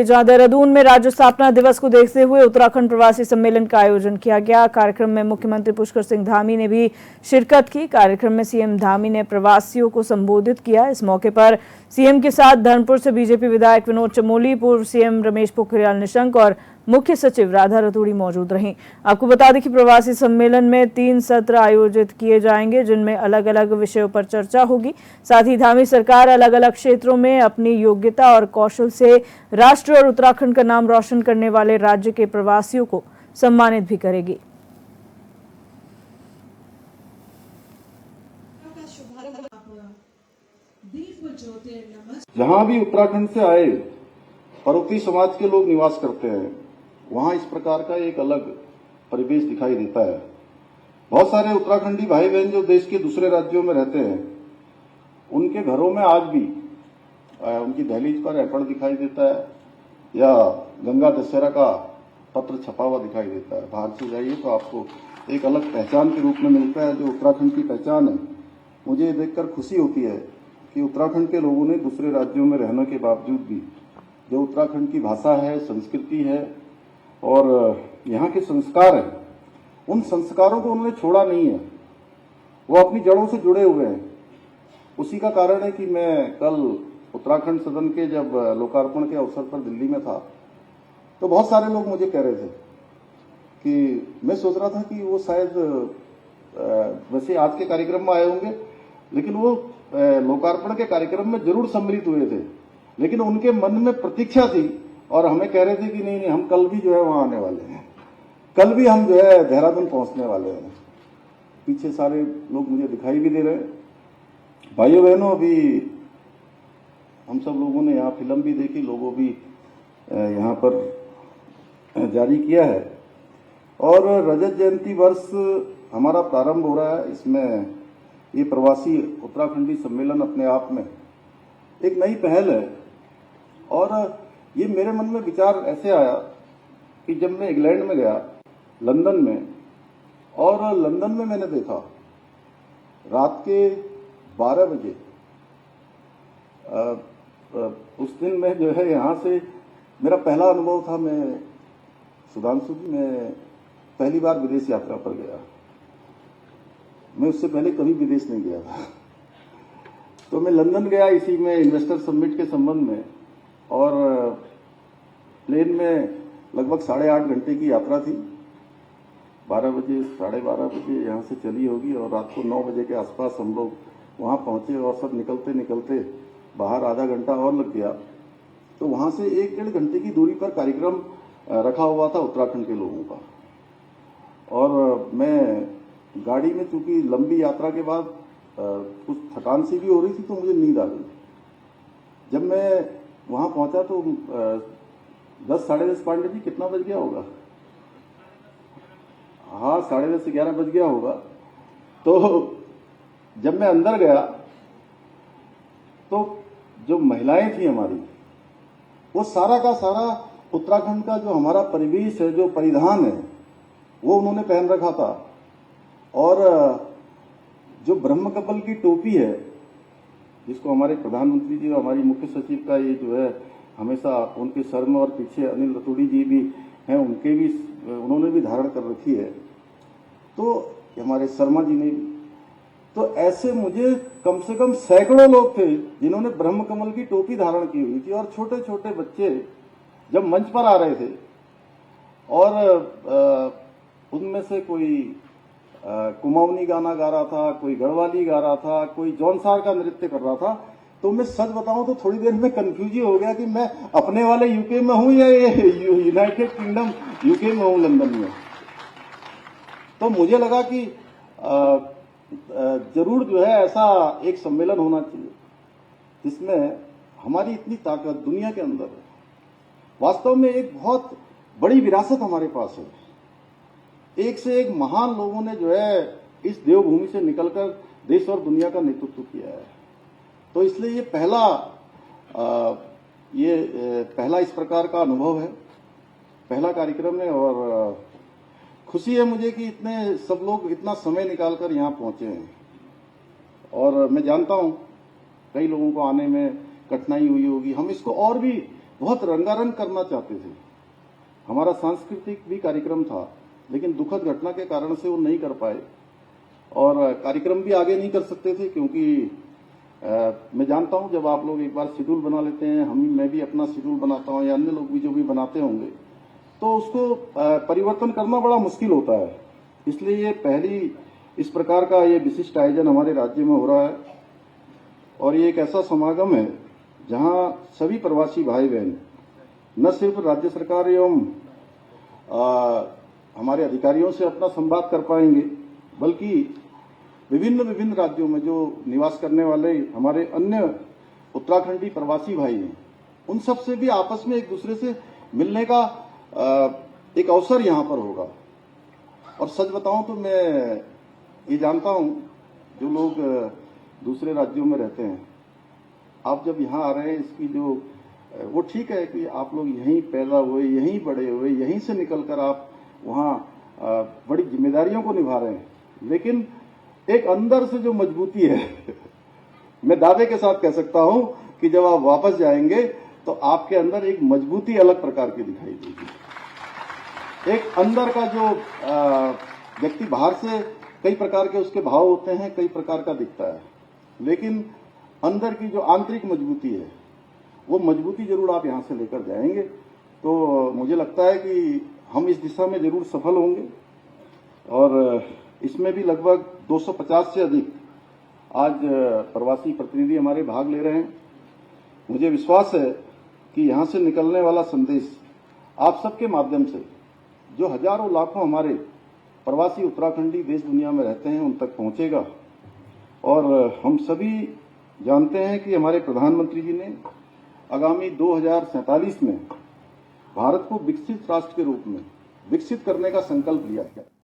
जहां देहरादून में राज्य स्थापना दिवस को देखते हुए उत्तराखंड प्रवासी सम्मेलन का आयोजन किया गया। कार्यक्रम में मुख्यमंत्री पुष्कर सिंह धामी ने भी शिरकत की। कार्यक्रम में सीएम धामी ने प्रवासियों को संबोधित किया। इस मौके पर सीएम के साथ धर्मपुर से बीजेपी विधायक विनोद चमोली, पूर्व सीएम रमेश पोखरियाल निशंक और मुख्य सचिव राधा रतूड़ी मौजूद रहीं। आपको बता दें कि प्रवासी सम्मेलन में 3 सत्र आयोजित किए जाएंगे, जिनमें अलग अलग विषयों पर चर्चा होगी। साथ ही धामी सरकार अलग अलग क्षेत्रों में अपनी योग्यता और कौशल से राष्ट्र और उत्तराखंड का नाम रोशन करने वाले राज्य के प्रवासियों को सम्मानित भी करेगी। जहां भी उत्तराखंड से आए पर्वतीय समाज के लोग निवास करते हैं, वहां इस प्रकार का एक अलग परिवेश दिखाई देता है। बहुत सारे उत्तराखंडी भाई बहन जो देश के दूसरे राज्यों में रहते हैं, उनके घरों में आज भी उनकी दहलीज पर ऐपण दिखाई देता है या गंगा दशहरा का पत्र छपा हुआ दिखाई देता है। बाहर से जाइए तो आपको एक अलग पहचान के रूप में मिलता है, जो उत्तराखंड की पहचान है। मुझे देखकर खुशी होती है कि उत्तराखंड के लोगों ने दूसरे राज्यों में रहने के बावजूद भी जो उत्तराखंड की भाषा है, संस्कृति है और यहाँ के संस्कार हैं, उन संस्कारों को उन्होंने छोड़ा नहीं है। वो अपनी जड़ों से जुड़े हुए हैं। उसी का कारण है कि मैं कल उत्तराखंड सदन के जब लोकार्पण के अवसर पर दिल्ली में था, तो बहुत सारे लोग मुझे कह रहे थे कि मैं सोच रहा था कि वो शायद वैसे आज के कार्यक्रम में आए होंगे, लेकिन वो लोकार्पण के कार्यक्रम में जरूर सम्मिलित हुए थे, लेकिन उनके मन में प्रतीक्षा थी और हमें कह रहे थे कि नहीं हम कल भी जो है वहां आने वाले हैं, कल भी हम जो है देहरादून पहुंचने वाले हैं। पीछे सारे लोग मुझे दिखाई भी दे रहे हैं। भाइयों बहनों, अभी हम सब लोगों ने यहाँ फिल्म भी देखी, लोगों भी यहाँ पर जारी किया है और रजत जयंती वर्ष हमारा प्रारंभ हो रहा है। इसमें ये प्रवासी उत्तराखंडी सम्मेलन अपने आप में एक नई पहल है और ये मेरे मन में विचार ऐसे आया कि जब मैं इंग्लैंड में गया, लंदन में, और लंदन में मैंने देखा रात के 12 बजे उस दिन मैं जो है यहाँ से मेरा पहला अनुभव था। मैं सुधांशु जी, मैं पहली बार विदेश यात्रा पर गया। मैं उससे पहले कभी विदेश नहीं गया था। तो मैं लंदन गया इसी में इन्वेस्टर समिट के संबंध में, और प्लेन में लगभग 8.5 घंटे की यात्रा थी। 12 बजे 12:30 बजे यहाँ से चली होगी और रात को 9 बजे के आसपास हम लोग वहाँ पहुंचे और सब निकलते निकलते बाहर आधा घंटा और लग गया। तो वहाँ से 1-1.5 घंटे की दूरी पर कार्यक्रम रखा हुआ था उत्तराखंड के लोगों का। और मैं गाड़ी में, चूंकि लंबी यात्रा के बाद कुछ थकान सी भी हो रही थी, तो मुझे नींद आ गई। जब मैं वहां पहुंचा तो 10 साढ़े 10 पांडे जी कितना बज गया होगा? हाँ, 10:30 से 11 बज गया होगा। तो जब मैं अंदर गया तो जो महिलाएं थी हमारी, वो सारा का सारा उत्तराखंड का जो हमारा परिवेश है, जो परिधान है, वो उन्होंने पहन रखा था। और जो ब्रह्म कमल की टोपी है, जिसको हमारे प्रधानमंत्री जी और हमारी मुख्य सचिव का ये जो है हमेशा उनके सर में, और पीछे अनिल रतूड़ी जी भी हैं, उनके भी उन्होंने भी धारण कर रखी है, तो हमारे शर्मा जी ने भी। तो ऐसे मुझे कम से कम सैकड़ों लोग थे जिन्होंने ब्रह्म कमल की टोपी धारण की हुई थी। और छोटे छोटे बच्चे जब मंच पर आ रहे थे और उनमें से कोई कुमाऊनी गाना गा रहा था, कोई गढ़वाली गा रहा था, कोई जौनसार का नृत्य कर रहा था, तो मैं सच बताऊं तो थोड़ी देर में कंफ्यूज हो गया कि मैं अपने वाले यूके में हूं या यूनाइटेड किंगडम यूके में हूं, लंदन में। तो मुझे लगा कि जरूर जो है ऐसा एक सम्मेलन होना चाहिए जिसमें हमारी इतनी ताकत दुनिया के अंदर है। वास्तव में एक बहुत बड़ी विरासत हमारे पास है। एक से एक महान लोगों ने जो है इस देवभूमि से निकलकर देश और दुनिया का नेतृत्व किया है। तो इसलिए ये पहला इस प्रकार का अनुभव है, पहला कार्यक्रम है। और खुशी है मुझे कि इतने सब लोग इतना समय निकालकर यहाँ पहुंचे हैं। और मैं जानता हूं कई लोगों को आने में कठिनाई हुई होगी। हम इसको और भी बहुत रंगारंग करना चाहते थे। हमारा सांस्कृतिक भी कार्यक्रम था, लेकिन दुखद घटना के कारण से वो नहीं कर पाए और कार्यक्रम भी आगे नहीं कर सकते थे, क्योंकि मैं जानता हूं जब आप लोग एक बार शेड्यूल बना लेते हैं, मैं भी अपना शेड्यूल बनाता हूं या अन्य लोग भी जो भी बनाते होंगे, तो उसको परिवर्तन करना बड़ा मुश्किल होता है। इसलिए ये पहली इस प्रकार का ये विशिष्ट आयोजन हमारे राज्य में हो रहा है और ये एक ऐसा समागम है जहां सभी प्रवासी भाई बहन न सिर्फ राज्य सरकार एवं हमारे अधिकारियों से अपना संवाद कर पाएंगे, बल्कि विभिन्न राज्यों में जो निवास करने वाले हमारे अन्य उत्तराखंडी प्रवासी भाई हैं, उन सब से भी आपस में एक दूसरे से मिलने का एक अवसर यहां पर होगा। और सच बताऊं तो मैं ये जानता हूं, जो लोग दूसरे राज्यों में रहते हैं, आप जब यहाँ आ रहे हैं, इसकी जो वो ठीक है कि आप लोग यहीं पैदा हुए, यहीं बड़े हुए, यहीं से निकलकर आप वहाँ बड़ी जिम्मेदारियों को निभा रहे हैं, लेकिन एक अंदर से जो मजबूती है मैं दावे के साथ कह सकता हूं कि जब आप वापस जाएंगे तो आपके अंदर एक मजबूती अलग प्रकार की दिखाई देगी। एक अंदर का जो व्यक्ति बाहर से कई प्रकार के उसके भाव होते हैं, कई प्रकार का दिखता है, लेकिन अंदर की जो आंतरिक मजबूती है, वो मजबूती जरूर आप यहां से लेकर जाएंगे। तो मुझे लगता है कि हम इस दिशा में जरूर सफल होंगे और इसमें भी लगभग 250 से अधिक आज प्रवासी प्रतिनिधि हमारे भाग ले रहे हैं। मुझे विश्वास है कि यहां से निकलने वाला संदेश आप सबके माध्यम से जो हजारों लाखों हमारे प्रवासी उत्तराखंडी देश दुनिया में रहते हैं उन तक पहुंचेगा। और हम सभी जानते हैं कि हमारे प्रधानमंत्री जी ने आगामी 2047 में भारत को विकसित राष्ट्र के रूप में विकसित करने का संकल्प लिया है।